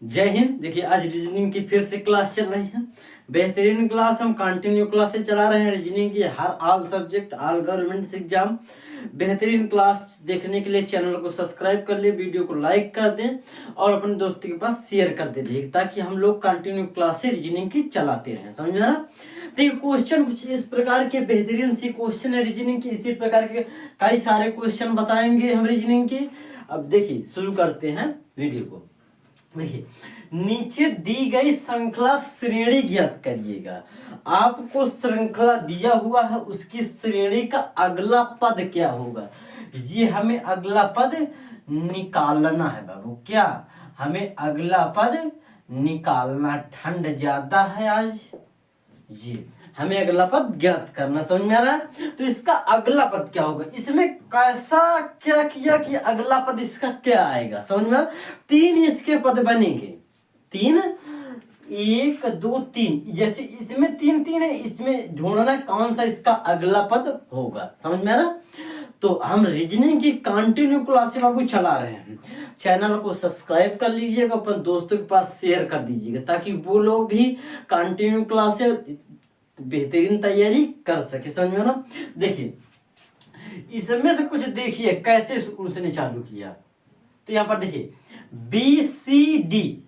जय हिंद। देखिए आज रीजनिंग की फिर से क्लास चल रही है। बेहतरीन क्लास, हम कंटिन्यू क्लासेस चला रहे हैं रीजनिंग की। हर all subject, all government exam बेहतरीन क्लास देखने के लिए चैनल को सब्सक्राइब कर ले, वीडियो को लाइक कर दें और अपने दोस्तों के पास शेयर कर दें, ताकि हम लोग कंटिन्यू क्लासेस रीजनिंग की चलाते रहें। समझ में आ रहा? तो ये क्वेश्चन कुछ इस प्रकार के बेहतरीन सी क्वेश्चन है रीजनिंग की। इसी प्रकार के कई सारे क्वेश्चन बताएंगे हम रीजनिंग की। अब देखिए शुरू करते हैं वीडियो को। देखिए नीचे दी गई श्रृंखला श्रेणी ज्ञात करिएगा। आपको श्रृंखला दिया हुआ है, उसकी श्रेणी का अगला पद क्या होगा, ये हमें अगला पद निकालना है बाबू। क्या हमें अगला पद निकालना? ठंड ज्यादा है आज, ये हमें अगला पद ज्ञात करना। समझ में आ रहा है? तो इसका अगला पद क्या होगा, इसमें कैसा क्या किया कि अगला पद इसका क्या आएगा। समझ में आ रहा? तीन इसके पद बनेंगे, तीन, 1 2 3, जैसे इसमें तीन तीन है, इसमें ढूंढना कौन सा इसका अगला पद होगा। समझ में आ रहा? तो हम रीजनिंग की कंटिन्यू क्लासेस बाबू चला रहे हैं। चैनल को सब्सक्राइब कर लीजिएगा, अपने दोस्तों के पास शेयर कर दीजिएगा, ताकि वो लोग भी कंटिन्यू क्लासेस बेहतरीन तैयारी कर सके। समझ में ना? देखिए इसमें से कुछ देखिए कैसे उसने चालू किया। तो यहाँ पर देखिए बी सी डी,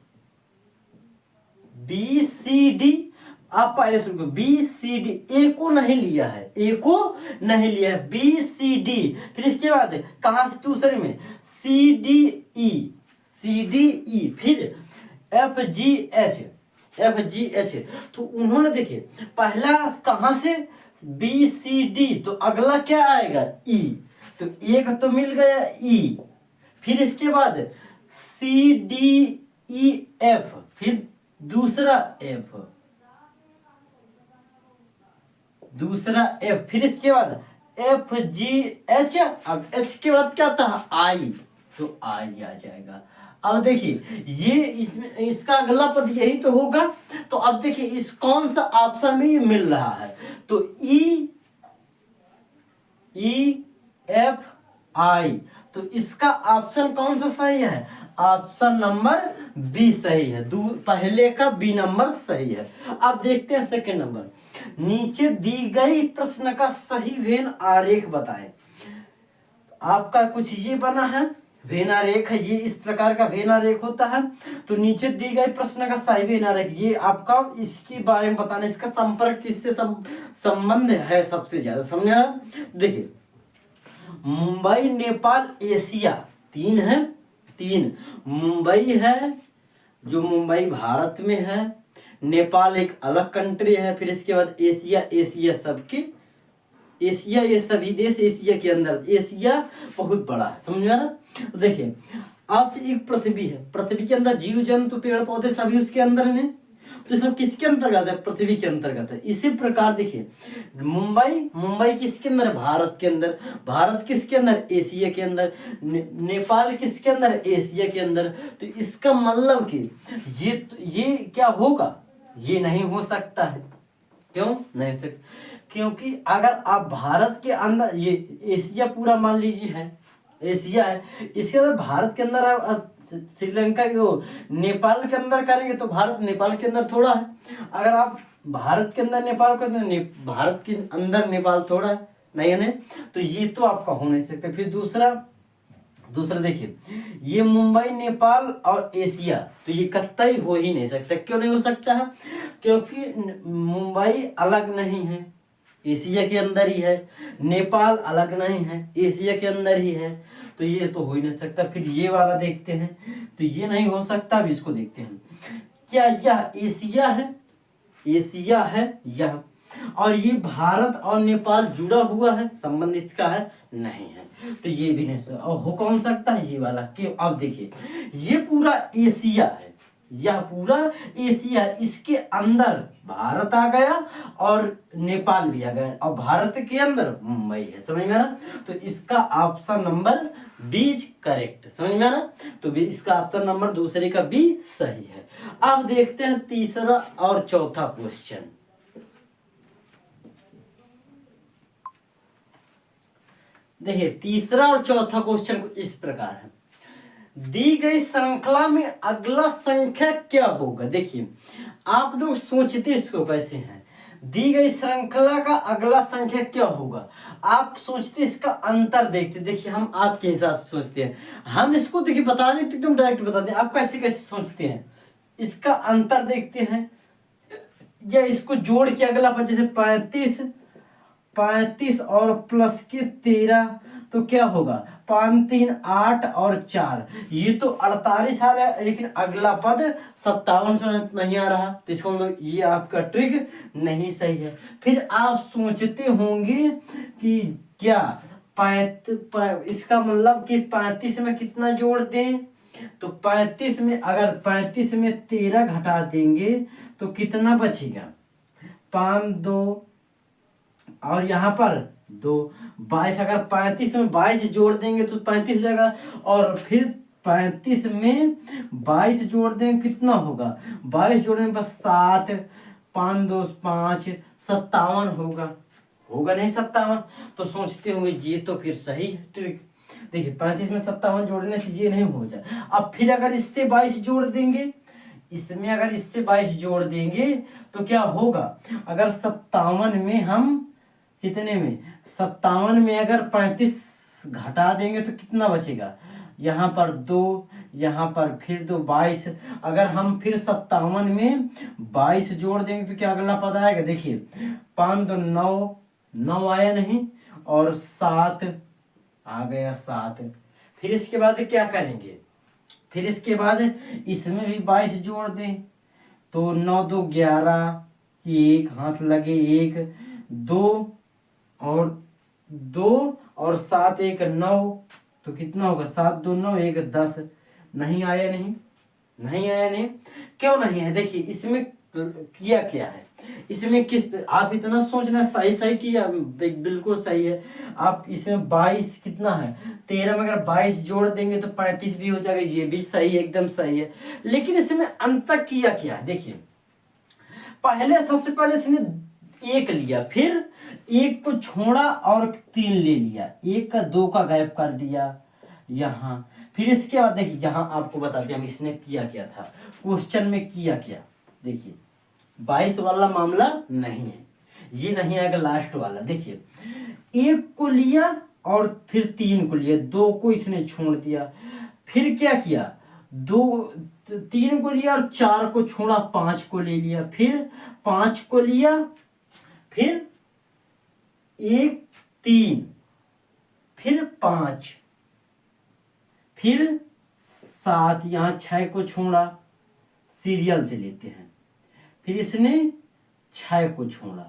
आप पहले शुरू करो। बी सी डी, ए को नहीं लिया है, ए को नहीं लिया है, बी सी डी। फिर इसके बाद कहां से दूसरे में सी डी ई, फिर एफ जी एच। तो उन्होंने देखिए पहला कहां से बी सी डी, तो अगला क्या आएगा ई। तो एक तो मिल गया ई, फिर इसके बाद सी डी ई एफ, फिर दूसरा एफ, फिर इसके बाद एफ जी एच। अब एच के बाद क्या था आई, तो आई आ जाएगा। अब देखिए ये इसका अगला पद यही तो होगा। तो अब देखिए इस कौन सा ऑप्शन में ये मिल रहा है, तो ई एफ आई, तो इसका ऑप्शन कौन सा सही है? ऑप्शन नंबर बी सही है। पहले का बी नंबर सही है। अब देखते हैं सेकंड नंबर। नीचे दी गई प्रश्न का सही वेन आरेख बताएं। आपका कुछ ये बना है वेन आरेख है, ये इस प्रकार का वेन आरेख होता है। तो नीचे दी गई प्रश्न का सही वेन आरेख, ये आपका इसके बारे में बताना, इसका संपर्क किससे संबंध है सबसे ज्यादा। समझा? देखिए मुंबई, नेपाल, एशिया, तीन है, तीन। मुंबई है, जो मुंबई भारत में है, नेपाल एक अलग कंट्री है, फिर इसके बाद एशिया सबके, एशिया ये सभी देश एशिया के अंदर, एशिया बहुत बड़ा है। समझ में आ रहा? तो देखिए आपसे एक पृथ्वी है, पृथ्वी के अंदर जीव जंतु पेड़ पौधे सभी उसके अंदर है। तो सब किसके अंतर्गत है? पृथ्वी के अंतर्गत है। इसी प्रकार देखिए मुंबई किसके अंदर? भारत के अंदर। भारत किसके अंदर? एशिया के अंदर। नेपाल किसके अंदर? एशिया के अंदर। तो इसका मतलब कि ये क्या होगा? ये नहीं हो सकता है। क्यों नहीं हो सकता? क्योंकि अगर आप भारत के अंदर, ये एशिया पूरा मान लीजिए है, एशिया है, इसके अंदर भारत के अंदर आप श्रीलंका के नेपाल के अंदर करेंगे तो भारत नेपाल के अंदर थोड़ा है। अगर आप भारत के अंदर नेपाल के अंदर, भारत के अंदर नेपाल थोड़ा है, नहीं है नहीं? तो ये तो आपका हो नहीं सकता। फिर दूसरा देखिए ये मुंबई, नेपाल और एशिया, तो ये कतई हो ही नहीं सकता। क्यों नहीं हो सकता है? क्योंकि मुंबई अलग नहीं है, एशिया के अंदर ही है। नेपाल अलग नहीं है, एशिया के अंदर ही है। तो ये तो हो ही नहीं सकता। फिर ये वाला देखते हैं, तो ये नहीं हो सकता। अब इसको देखते हैं, क्या यह एशिया है? एशिया है यह, और ये भारत और नेपाल जुड़ा हुआ है, संबंध इसका है नहीं है। तो ये भी नहीं सकता। और हो कौन सकता है? ये वाला। क्यों? अब देखिए ये पूरा एशिया है, यह पूरा एशिया, इसके अंदर भारत आ गया और नेपाल भी आ गया, और भारत के अंदर मुंबई है। समझ में आ रहा? तो इसका ऑप्शन नंबर बी करेक्ट। समझ में आ रहा? तो इसका ऑप्शन नंबर दूसरे का बी सही है। अब देखते हैं तीसरा और चौथा क्वेश्चन। देखिए तीसरा और चौथा क्वेश्चन इस प्रकार है। दी गई श्रृंखला में अगला संख्या क्या होगा। देखिए आप लोग सोचते इसको कैसे हैं, दी गई श्रृंखला का अगला संख्या क्या होगा, आप सोचते इसका अंतर देखते। देखिए हम आपके हिसाब से सोचते हैं, हम इसको देखिए बता दें तो एकदम डायरेक्ट बता दें, आप कैसे कैसे सोचते हैं, इसका अंतर देखते हैं या इसको जोड़ के अगला पद, जैसे 35 और प्लस के 13 तो क्या होगा 5 3 8 और 4, ये तो 48 आ रहा है, लेकिन अगला पद 57 से नहीं आ रहा, तो इसका मतलब ये आपका ट्रिक नहीं सही है। फिर आप सोचते होंगे कि क्या इसका मतलब कि 35 में कितना जोड़ दें, तो 35 में अगर 35 में 13 घटा देंगे तो कितना बचेगा 5 2 और यहाँ पर 2 22, अगर 35 में 22 जोड़ देंगे तो 35 हो जाएगा, और फिर 35 में 22 जोड़ देंगे कितना होगा, 22 जोड़ने पर 7 5 2 5 57 होगा नहीं 57, तो सोचते होंगे ये तो फिर सही है ट्रिक। देखिए 35 में 57 जोड़ने से ये नहीं हो जाए। अब फिर अगर इससे 22 जोड़ देंगे, इसमें अगर इससे 22 जोड़ देंगे तो क्या होगा, अगर 57 में हम कितने में 57 में अगर 35 घटा देंगे तो कितना बचेगा, यहाँ पर 2 यहाँ पर फिर 2 22, अगर हम फिर 57 में 22 जोड़ देंगे तो क्या अगला पद आएगा, देखिए 5 2 9 आया नहीं, और 7 आ गया 7। फिर इसके बाद क्या करेंगे, फिर इसके बाद इसमें भी 22 जोड़ दें तो 9 2 11, 1 हाथ लगे 1 2 और 7 1 9, तो कितना होगा 7 2 9 1 10, नहीं आया नहीं, क्यों नहीं है, देखिए इसमें किया क्या है, इसमें किस, आप इतना सोचना सही किया, बिल्कुल सही है। आप इसमें 22 कितना है 13 में अगर 22 जोड़ देंगे तो 35 भी हो जाएगा, ये भी सही है, एकदम सही है। लेकिन इसमें अंतर किया क्या है, देखिए पहले सबसे पहले इसने 1 लिया, फिर 1 को छोड़ा और 3 ले लिया, 1 का 2 का गैप कर दिया यहाँ। फिर इसके बाद देखिए यहाँ आपको बताते हैं हम इसने किया क्या था, क्वेश्चन में किया क्या। देखिए 22 वाला मामला नहीं है, ये नहीं आएगा लास्ट वाला। देखिए 1 को लिया और फिर 3 को लिया, 2 को इसने छोड़ दिया, फिर क्या किया 3 को लिया और 4 को छोड़ा, 5 को ले लिया, फिर 5 को लिया, फिर 1 3 फिर 5 फिर 7, यहाँ 6 को छोड़ा, सीरियल से लेते हैं, फिर इसने 6 को छोड़ा,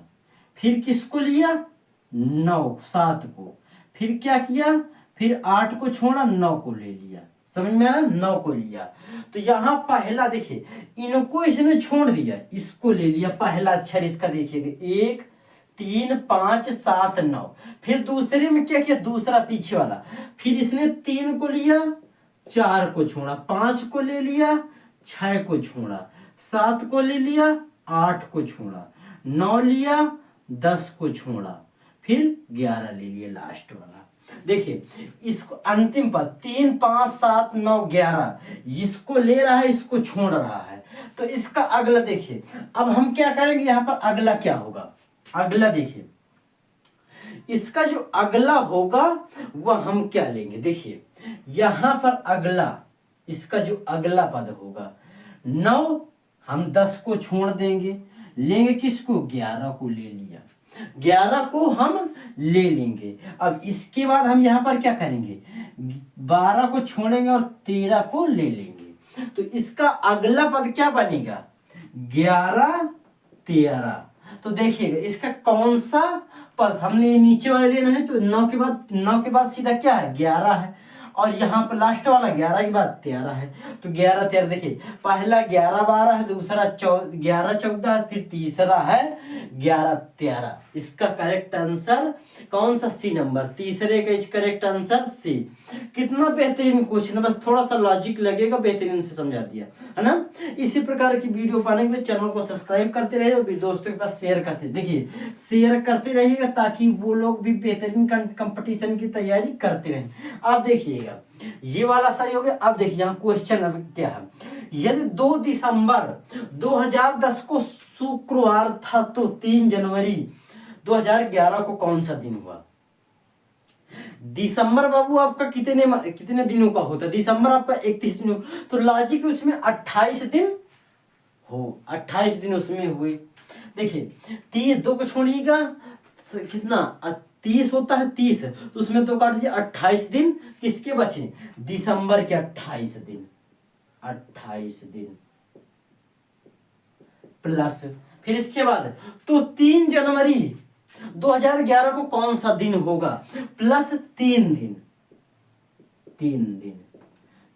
फिर किसको लिया 9 7 को, फिर क्या किया फिर 8 को छोड़ा 9 को ले लिया, समझ में आया 9 को लिया। तो यहाँ पहला देखिए इनको इसने छोड़ दिया, इसको ले लिया, पहला अक्षर इसका देखिएगा 1 3 5 7 9, फिर दूसरे में क्या किया दूसरा पीछे वाला, फिर इसने 3 को लिया 4 को छोड़ा, 5 को ले लिया 6 को छोड़ा, 7 को ले लिया 8 को छोड़ा, 9 लिया 10 को छोड़ा, फिर 11 ले लिया लास्ट वाला। देखिए इसको अंतिम पद 3 5 7 9 11 इसको ले रहा है, इसको छोड़ रहा है, तो इसका अगला देखिए। अब हम क्या करेंगे यहाँ पर अगला क्या होगा, अगला देखिए इसका जो अगला होगा वह हम क्या लेंगे। देखिए यहाँ पर अगला इसका जो अगला पद होगा 9, हम 10 को छोड़ देंगे, लेंगे किसको 11 को ले लिया, 11 को हम ले लेंगे। अब इसके बाद हम यहाँ पर क्या करेंगे 12 को छोड़ेंगे और 13 को ले लेंगे, तो इसका अगला पद क्या बनेगा 11 13। तो देखिएगा इसका कौन सा पद हमने नीचे वाले लेना है, तो 9 के बाद सीधा क्या है 11 है, और यहाँ पर लास्ट वाला 11 के बाद 13 है, तो 11 13 देखिए पहला 11 12 है, दूसरा 11 14 है, फिर तीसरा है 11 13। इसका करेक्ट आंसर कौन सा सी नंबर, तीसरे का करेक्ट आंसर सी। कितना बेहतरीन क्वेश्चन है, बस थोड़ा सा लॉजिक लगेगा, बेहतरीन से समझा दिया है ना। इसी प्रकार की वीडियो पाने के लिए चैनल को सब्सक्राइब करते रहिए और दोस्तों के पास शेयर करते, देखिए शेयर करते रहिएगा ताकि वो लोग भी बेहतरीन कंपटीशन की तैयारी करते रहें। आप देखिएगा गया, ये वाला सही हो गया। अब देखिए यहाँ क्वेश्चन अब क्या है, यदि 2 दिसंबर 2010 को शुक्रवार था तो 3 जनवरी 2011 को कौन सा दिन हुआ? दिसंबर बाबू आपका कितने दिनों का होता है? दिसंबर आपका 31 दिनों, तो लॉजिक उसमें 28 दिन हो, 28 दिन उसमें हुए। देखिए 30 2 को छोड़िएगा, कितना 30 होता है, 30 तो उसमें 2 काट दिया, 28 दिन किसके बचे? दिसंबर के 28 दिन, 28 दिन प्लस फिर इसके बाद तो 3 जनवरी 2011 को कौन सा दिन होगा? प्लस 3 दिन, 3 दिन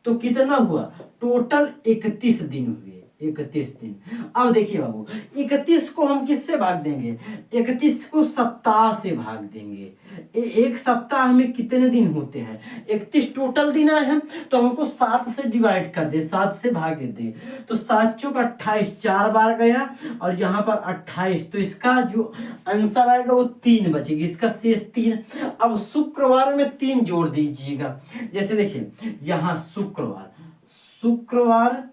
तो कितना हुआ? टोटल 31 दिन हुए, 31 दिन। अब देखिए बाबू 31 को हम किससे भाग देंगे? 31 को सप्ताह से भाग देंगे। एक सप्ताह में कितने दिन होते हैं? 31 टोटल दिन है, तो हमको 7 से डिवाइड कर दे, 7 से भाग दे, तो 7 चौक 28, 4 बार गया और यहाँ पर 28, तो इसका जो आंसर आएगा वो 3 बचेगी, इसका शेष 3। अब शुक्रवार में 3 जोड़ दीजिएगा, जैसे देखिए यहाँ शुक्रवार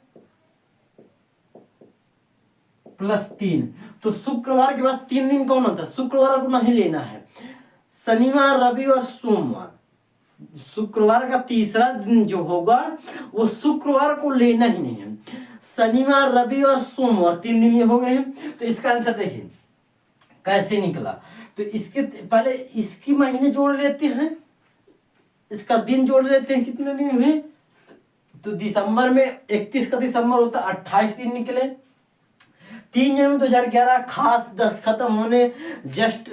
प्लस 3, तो शुक्रवार के बाद 3 दिन कौन होता है? शुक्रवार को नहीं लेना है, शनिवार रविवार सोमवार, शुक्रवार का तीसरा दिन जो होगा वो शुक्रवार को लेना ही नहीं है, शनिवार रविवार सोमवार 3 दिन ये हो गए हैं। तो इसका आंसर देखिए कैसे निकला, तो इसके पहले इसकी महीने जोड़ लेते हैं, इसका दिन जोड़ लेते हैं, कितने दिन हुए? तो दिसंबर में 31 का दिसंबर होता है, 28 दिन निकले। 3 जनवरी 2011 खास 10 खत्म होने जस्ट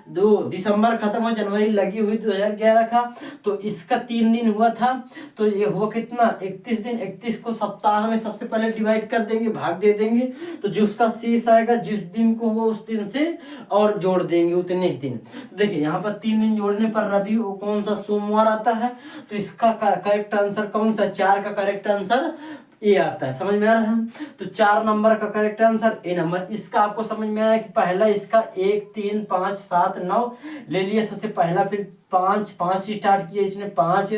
2 दिसंबर खत्म हो, जनवरी लगी हुई 2011 का, तो इसका 3 दिन हुआ था, तो ये हुआ कितना? 31 दिन। 31 को सप्ताह में सबसे पहले डिवाइड कर देंगे, भाग दे देंगे, तो जो उसका शेष आएगा जिस दिन को हो उस दिन से और जोड़ देंगे उतने ही दिन। तो देखिए यहाँ पर 3 दिन जोड़ने पर रवि कौन सा? सोमवार आता है, तो इसका करेक्ट आंसर कौन सा? 4 का करेक्ट आंसर ए आता है। समझ में आ रहा है? तो 4 नंबर का करेक्ट आंसर ए नंबर। इसका आपको समझ में आया कि पहला इसका 1 3 5 7 9 ले लिया सबसे पहला, फिर 5 से स्टार्ट किया इसने, 5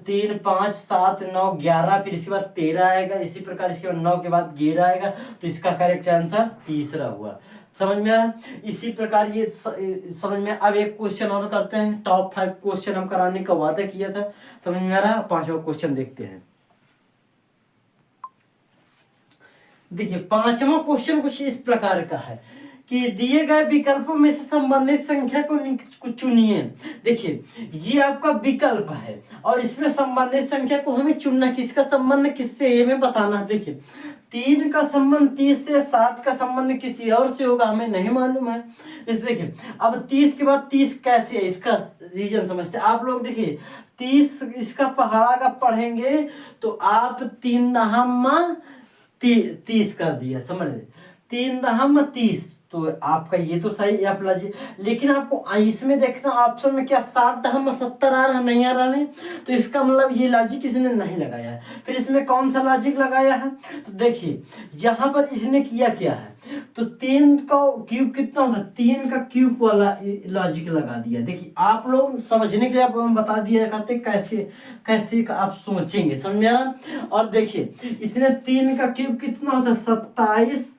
3 5 7 9 11, फिर इसके बाद 13 आएगा, इसी प्रकार इसके बाद 9 के बाद 11 आएगा, तो इसका करेक्ट आंसर तीसरा हुआ। समझ में आया? इसी प्रकार ये समझ में। अब एक क्वेश्चन और करते हैं, टॉप 5 क्वेश्चन हम कराने का वादा किया था। समझ में आ रहा है? 5वां क्वेश्चन देखते हैं। देखिए 5वां क्वेश्चन कुछ इस प्रकार का है कि दिए गए विकल्पों में से संबंधित संख्या को चुनिए। देखिए ये आपका विकल्प है और इसमें संबंधित संख्या को हमें चुनना, किसका संबंध किससे ये हमें बताना। देखिए 3 का संबंध 30 से, 7 का संबंध किसी और से होगा, हमें नहीं मालूम है। इस देखिए अब 30 के बाद 30 कैसे है, इसका रीजन समझते हैं आप लोग। देखिए 30 इसका पहाड़ा का पढ़ेंगे तो आप 3 दहम 30 कर दिया, समझ रहे? 3 दहम 30, तो आपका ये तो सही आप लाजिए, लेकिन आपको इसमें देखना ऑप्शन में क्या 7 दहम 70 आ रहा, नहीं आ रहा नहीं, तो इसका मतलब ये लॉजिक इसने नहीं लगाया है। फिर इसमें कौन सा लॉजिक लगाया है? तो देखिए यहाँ पर इसने किया क्या है, तो 3 का क्यूब कितना होता है? 3 का क्यूब वाला लॉजिक लगा दिया। देखिए आप लोग समझने के लिए आपको हम बता दिया करते कैसे कैसे का आप सोचेंगे, समझ में आ रहा? और देखिए इसने 3 का क्यूब कितना होता है? 27,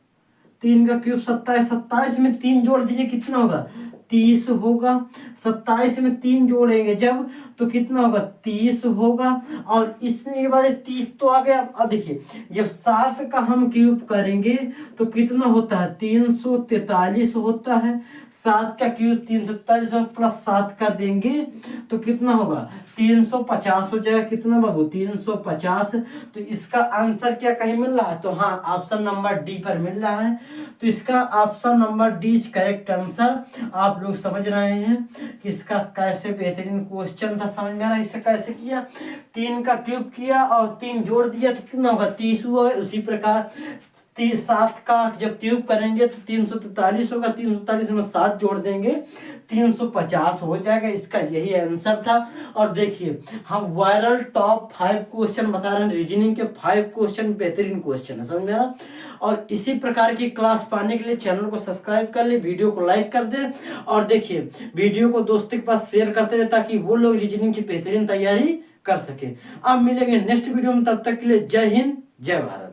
3 का क्यूब 27, 27 में 3 जोड़ दीजिए कितना होगा? 30 होगा। 27 में 3 जोड़ेंगे जब तो कितना होगा? 30 होगा। और इसमें के बाद 30 तो आ गया। अब देखिए जब 7 का हम क्यूब करेंगे तो कितना होता है? 343 होता है। 7 का क्यूब 343 प्लस 7 का देंगे तो कितना होगा? 350 हो जाएगा। कितना बाबू? 350। तो इसका आंसर क्या कहीं मिल रहा है? तो हाँ ऑप्शन नंबर डी पर मिल रहा है। तो इसका option number D correct answer. आप लोग समझ रहे हैं कि इसका कैसे बेहतरीन क्वेश्चन था, समझ में आ रहा है? इससे कैसे किया? 3 का क्यूब किया और 3 जोड़ दिया तो कितना होगा? 30 हुआ। उसी प्रकार 7 का जब क्यूब करेंगे तो 343 होगा, 343 में 7 जोड़ देंगे 350 हो जाएगा। इसका यही आंसर था। और देखिए हम वायरल टॉप 5 क्वेश्चन बता रहे हैं, रीजनिंग के 5 क्वेश्चन बेहतरीन क्वेश्चन है, समझ में आ रहा। और इसी प्रकार की क्लास पाने के लिए चैनल को सब्सक्राइब कर ले, वीडियो को लाइक कर दे और देखिए वीडियो को दोस्तों के पास शेयर करते रहे ताकि वो लोग रीजनिंग की बेहतरीन तैयारी कर सके। अब मिलेंगे नेक्स्ट वीडियो में, तब तक के लिए जय हिंद जय भारत।